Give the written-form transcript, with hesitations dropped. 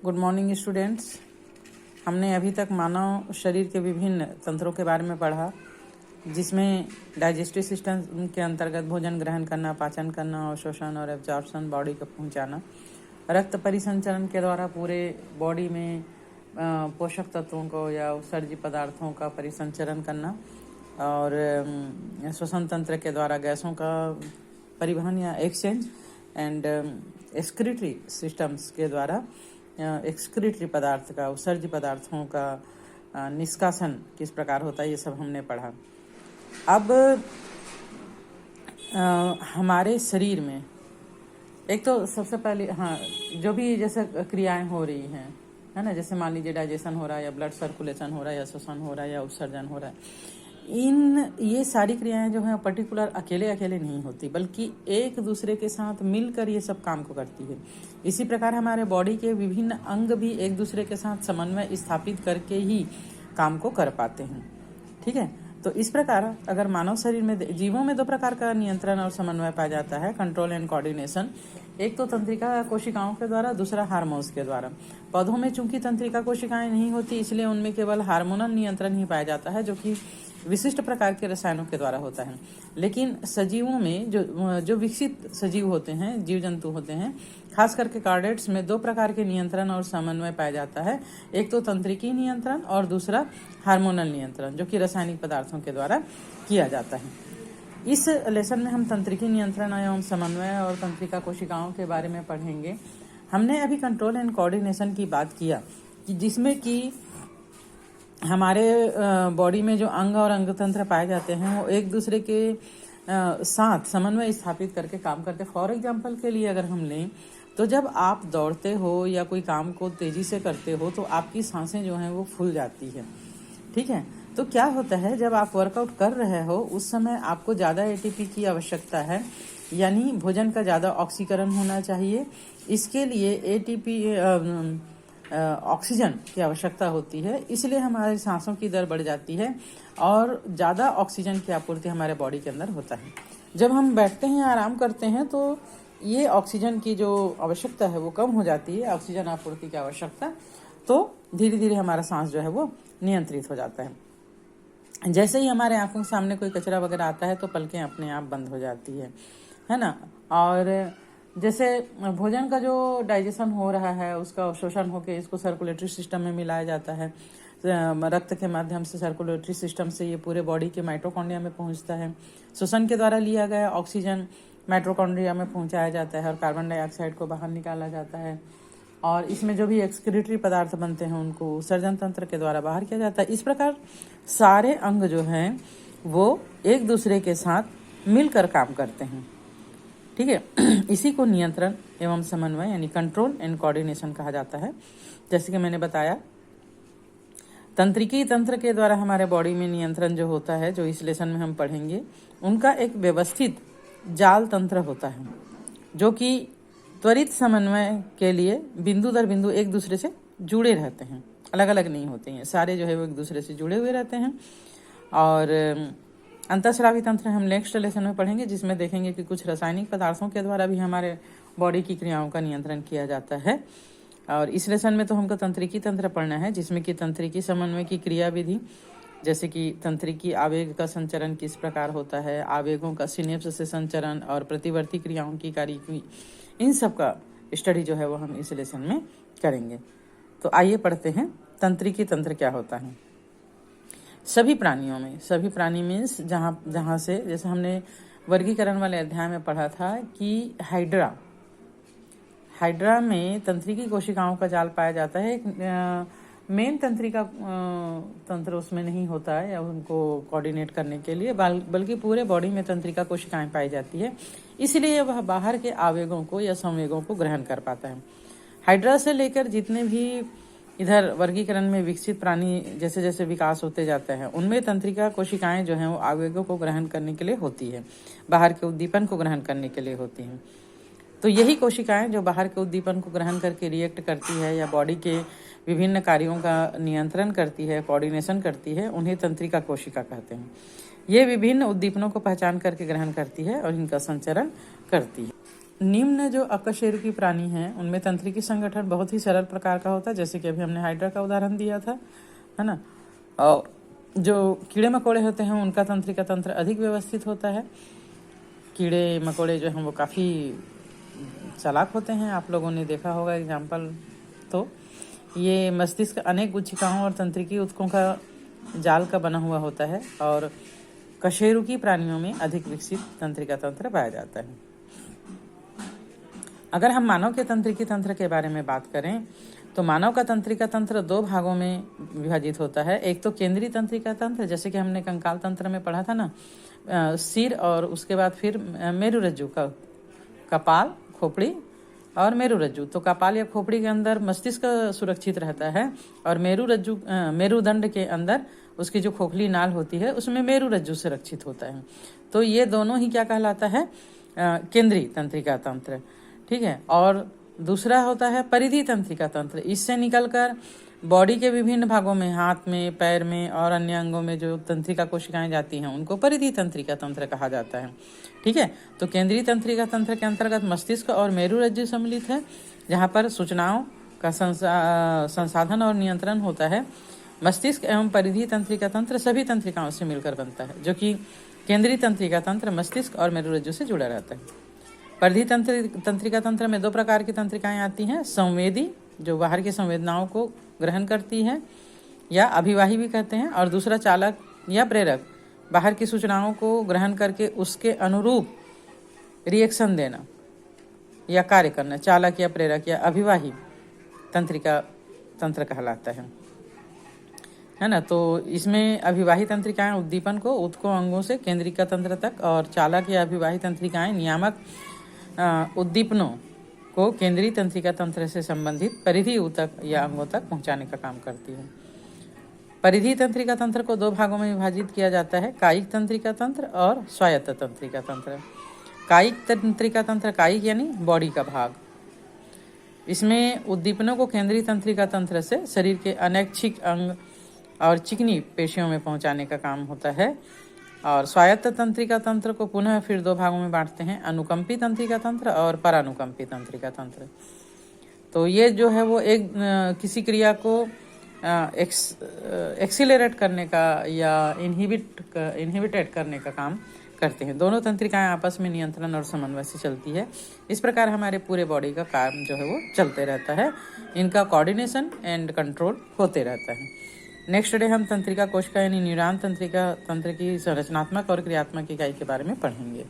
Good morning students. हमने अभी तक मानव शरीर के विभिन्न तंत्रों के बारे में पढ़ा, जिसमें डाइजेस्टिव सिस्टम के अंतर्गत भोजन ग्रहण करना, पाचन करना, अवशोषण और एब्जॉर्प्शन बॉडी को पहुंचाना, रक्त परिसंचरण के द्वारा पूरे बॉडी में पोषक तत्वों को या उत्सर्जी पदार्थों का परिसंचरण करना, और श्वसन तंत्र के द्वारा गैसों का परिवहन या एक्सचेंज, एंड एक्सक्रीटरी सिस्टम्स के द्वारा एक्सक्रीटरी पदार्थ का, उत्सर्जी पदार्थों का निष्कासन किस प्रकार होता है, ये सब हमने पढ़ा। अब हमारे शरीर में एक तो सबसे पहले जो भी जैसे क्रियाएं हो रही हैं, है ना, जैसे मान लीजिए डाइजेशन हो रहा है या ब्लड सर्कुलेशन हो रहा है या श्वसन हो रहा है या उत्सर्जन हो रहा है, ये सारी क्रियाएं जो हैं पर्टिकुलर अकेले अकेले नहीं होती, बल्कि एक दूसरे के साथ मिलकर ये सब काम को करती है। इसी प्रकार हमारे बॉडी के विभिन्न अंग भी एक दूसरे के साथ समन्वय स्थापित करके ही काम को कर पाते हैं। ठीक है, तो इस प्रकार अगर मानव शरीर में जीवों में दो प्रकार का नियंत्रण और समन्वय पाया जाता है, कंट्रोल एंड कोऑर्डिनेशन। एक तो तंत्रिका कोशिकाओं के द्वारा, दूसरा हार्मोन्स के द्वारा। पौधों में चूंकि तंत्रिका कोशिकाएं नहीं होती, इसलिए उनमें केवल हार्मोनल नियंत्रण ही पाया जाता है, जो कि विशिष्ट प्रकार के रसायनों के द्वारा होता है। लेकिन सजीवों में जो विकसित सजीव होते हैं, जीव जंतु होते हैं, खास करके कार्डेट्स में दो प्रकार के नियंत्रण और समन्वय पाया जाता है। एक तो तंत्रिकी नियंत्रण और दूसरा हार्मोनल नियंत्रण, जो कि रासायनिक पदार्थों के द्वारा किया जाता है। इस लेसन में हम तंत्रिकी नियंत्रण एवं समन्वय और तंत्रिका कोशिकाओं के बारे में पढ़ेंगे। हमने अभी कंट्रोल एंड कोऑर्डिनेशन की बात किया, कि जिसमें कि हमारे बॉडी में जो अंग और अंग तंत्र पाए जाते हैं वो एक दूसरे के साथ समन्वय स्थापित करके काम करते हैं। फॉर एग्जाम्पल के लिए अगर हम लें, तो जब आप दौड़ते हो या कोई काम को तेजी से करते हो तो आपकी सांसें जो हैं वो फूल जाती है। ठीक है, तो क्या होता है, जब आप वर्कआउट कर रहे हो उस समय आपको ज़्यादा एटीपी की आवश्यकता है, यानी भोजन का ज़्यादा ऑक्सीकरण होना चाहिए। इसके लिए एटीपी ऑक्सीजन की आवश्यकता होती है, इसलिए हमारी सांसों की दर बढ़ जाती है और ज़्यादा ऑक्सीजन की आपूर्ति हमारे बॉडी के अंदर होता है। जब हम बैठते हैं, आराम करते हैं, तो ये ऑक्सीजन की जो आवश्यकता है वो कम हो जाती है, ऑक्सीजन आपूर्ति की आवश्यकता, तो धीरे धीरे हमारा सांस जो है वो नियंत्रित हो जाता है। जैसे ही हमारे आंखों के सामने कोई कचरा वगैरह आता है तो पलकें अपने आप बंद हो जाती है ना। और जैसे भोजन का जो डाइजेशन हो रहा है उसका अवशोषण होकर इसको सर्कुलेटरी सिस्टम में मिलाया जाता है। रक्त के माध्यम से सर्कुलेटरी सिस्टम से ये पूरे बॉडी के माइटोकॉन्ड्रिया में पहुंचता है। श्वसन के द्वारा लिया गया ऑक्सीजन माइटोकॉन्ड्रिया में पहुंचाया जाता है और कार्बन डाइऑक्साइड को बाहर निकाला जाता है। और इसमें जो भी एक्सक्रीटरी पदार्थ बनते हैं उनको सर्जन तंत्र के द्वारा बाहर किया जाता है। इस प्रकार सारे अंग जो हैं वो एक दूसरे के साथ मिलकर काम करते हैं। ठीक है, इसी को नियंत्रण एवं समन्वय यानी कंट्रोल एंड कोऑर्डिनेशन कहा जाता है। जैसे कि मैंने बताया, तंत्रिकी तंत्र के द्वारा हमारे बॉडी में नियंत्रण जो होता है, जो इस लेसन में हम पढ़ेंगे, उनका एक व्यवस्थित जाल तंत्र होता है, जो कि त्वरित समन्वय के लिए बिंदु दर बिंदु एक दूसरे से जुड़े रहते हैं, अलग अलग नहीं होते हैं, सारे जो है वो एक दूसरे से जुड़े हुए रहते हैं। और अंतःस्रावी तंत्र हम नेक्स्ट लेसन में पढ़ेंगे, जिसमें देखेंगे कि कुछ रासायनिक पदार्थों के द्वारा भी हमारे बॉडी की क्रियाओं का नियंत्रण किया जाता है। और इस लेसन में तो हमको तंत्रिकी तंत्र पढ़ना है, जिसमें कि तंत्रिकी समन्वय की क्रिया विधि, जैसे कि तंत्रिकी आवेग का संचरण किस प्रकार होता है, आवेगों का सिनेप्स से संचरण और प्रतिवर्ती क्रियाओं की कार्यविधि, इन सब का स्टडी जो है वो हम इस लेसन में करेंगे। तो आइए पढ़ते हैं तंत्रिकी तंत्र क्या होता है। सभी प्राणियों में, सभी प्राणी मीन्स जहाँ से, जैसे हमने वर्गीकरण वाले अध्याय में पढ़ा था कि हाइड्रा में तंत्रिकी कोशिकाओं का जाल पाया जाता है। एक मेन तंत्रिका तंत्र उसमें नहीं होता है या उनको कोऑर्डिनेट करने के लिए, बल्कि पूरे बॉडी में तंत्रिका कोशिकाएं पाई जाती है, इसलिए वह बाहर के आवेगों को या संवेगों को ग्रहण कर पाता है। हाइड्रा से लेकर जितने भी इधर वर्गीकरण में विकसित प्राणी जैसे जैसे विकास होते जाते हैं, उनमें तंत्रिका कोशिकाएं जो हैं वो आवेगों को ग्रहण करने के लिए होती है, बाहर के उद्दीपन को ग्रहण करने के लिए होती हैं। तो यही कोशिकाएं जो बाहर के उद्दीपन को ग्रहण करके रिएक्ट करती है या बॉडी के विभिन्न कार्यों का नियंत्रण करती है, कोऑर्डिनेशन करती है, उन्हें तंत्रिका कोशिका कहते हैं। ये विभिन्न उद्दीपनों को पहचान करके ग्रहण करती है और इनका संचरण करती है। निम्न जो अकशेरुकी प्राणी हैं उनमें तंत्रिकी संगठन बहुत ही सरल प्रकार का होता है, जैसे कि अभी हमने हाइड्रा का उदाहरण दिया था, है ना। और जो कीड़े मकोड़े होते हैं उनका तंत्रिका तंत्र अधिक व्यवस्थित होता है। कीड़े मकोड़े जो हैं वो काफ़ी चालाक होते हैं, आप लोगों ने देखा होगा एग्जाम्पल। तो ये मस्तिष्क अनेक गुच्छिकाओं और तंत्रिकी ऊतकों का जाल का बना हुआ होता है और कशेरुकी प्राणियों में अधिक विकसित तंत्रिका तंत्र पाया जाता है। अगर हम मानव के तंत्रिकी तंत्र के बारे में बात करें तो मानव का तंत्रिका तंत्र 2 भागों में विभाजित होता है। एक तो केंद्रीय तंत्रिका तंत्र, जैसे कि हमने कंकाल तंत्र में पढ़ा था ना, सिर और उसके बाद फिर मेरुरज्जु का कपाल, खोपड़ी और मेरुरज्जु। तो कपाल या खोपड़ी के अंदर मस्तिष्क सुरक्षित रहता है और मेरुदंड के अंदर उसकी जो खोखली नाल होती है उसमें मेरुरज्जु सुरक्षित होता है। तो ये दोनों ही क्या कहलाता है, केंद्रीय तंत्रिका तंत्र, ठीक है। और दूसरा होता है परिधि तंत्रिका तंत्र। इससे निकलकर बॉडी के विभिन्न भागों में, हाथ में, पैर में और अन्य अंगों में जो तंत्रिका कोशिकाएं जाती हैं उनको परिधि तंत्रिका तंत्र कहा जाता है, ठीक है। तो केंद्रीय तंत्रिका तंत्र के अंतर्गत मस्तिष्क और मेरुरज्जु सम्मिलित है, जहाँ पर सूचनाओं का संसाधन और नियंत्रण होता है। मस्तिष्क एवं परिधि तंत्रिका तंत्र सभी तंत्रिकाओं से मिलकर बनता है, जो कि केंद्रीय तंत्रिका तंत्र मस्तिष्क और मेरुरज्जु से जुड़ा रहता है। परिधि तंत्रिका तंत्र में 2 प्रकार की तंत्रिकाएं आती हैं, संवेदी जो बाहर की संवेदनाओं को ग्रहण करती है या अभिवाही भी कहते हैं, और दूसरा चालक या प्रेरक, बाहर की सूचनाओं को ग्रहण करके उसके अनुरूप रिएक्शन देना या कार्य करना, चालक या प्रेरक या अभिवाही तंत्रिका तंत्र कहलाता है ना। तो इसमें अभिवाही तंत्रिकाएं उद्दीपन को ऊतकों अंगों से केंद्रिका तंत्र तक, और चालक या अभिवाही तंत्रिकाएं नियामक उद्दीपनों को केंद्रीय तंत्रिका तंत्र से संबंधित परिधि ऊतक या अंगों तक पहुंचाने का काम करती है। परिधि तंत्रिका तंत्र को 2 भागों में विभाजित किया जाता है, कायिक तंत्रिका तंत्र और स्वायत्त तंत्रिका तंत्र। कायिक तंत्रिका तंत्र, कायिक यानी बॉडी का भाग, इसमें उद्दीपनों को केंद्रीय तंत्रिका तंत्र से शरीर के अनैच्छिक अंग और चिकनी पेशियों में पहुंचाने का काम होता है। और स्वायत्त तंत्रिका तंत्र को पुनः फिर 2 भागों में बांटते हैं, अनुकंपी तंत्रिका तंत्र और परानुकंपी तंत्रिका तंत्र। तो ये जो है वो एक किसी क्रिया को एक्सीलरेट करने का या इनहिबिटेट करने का काम करते हैं। दोनों तंत्रिकाएं आपस में नियंत्रण और समन्वय से चलती है। इस प्रकार हमारे पूरे बॉडी का काम जो है वो चलते रहता है, इनका कोऑर्डिनेशन एंड कंट्रोल होते रहता है। नेक्स्ट डे हम तंत्रिका कोशिका यानी न्यूरॉन तंत्रिका तंत्र की संरचनात्मक और क्रियात्मक इकाई के बारे में पढ़ेंगे।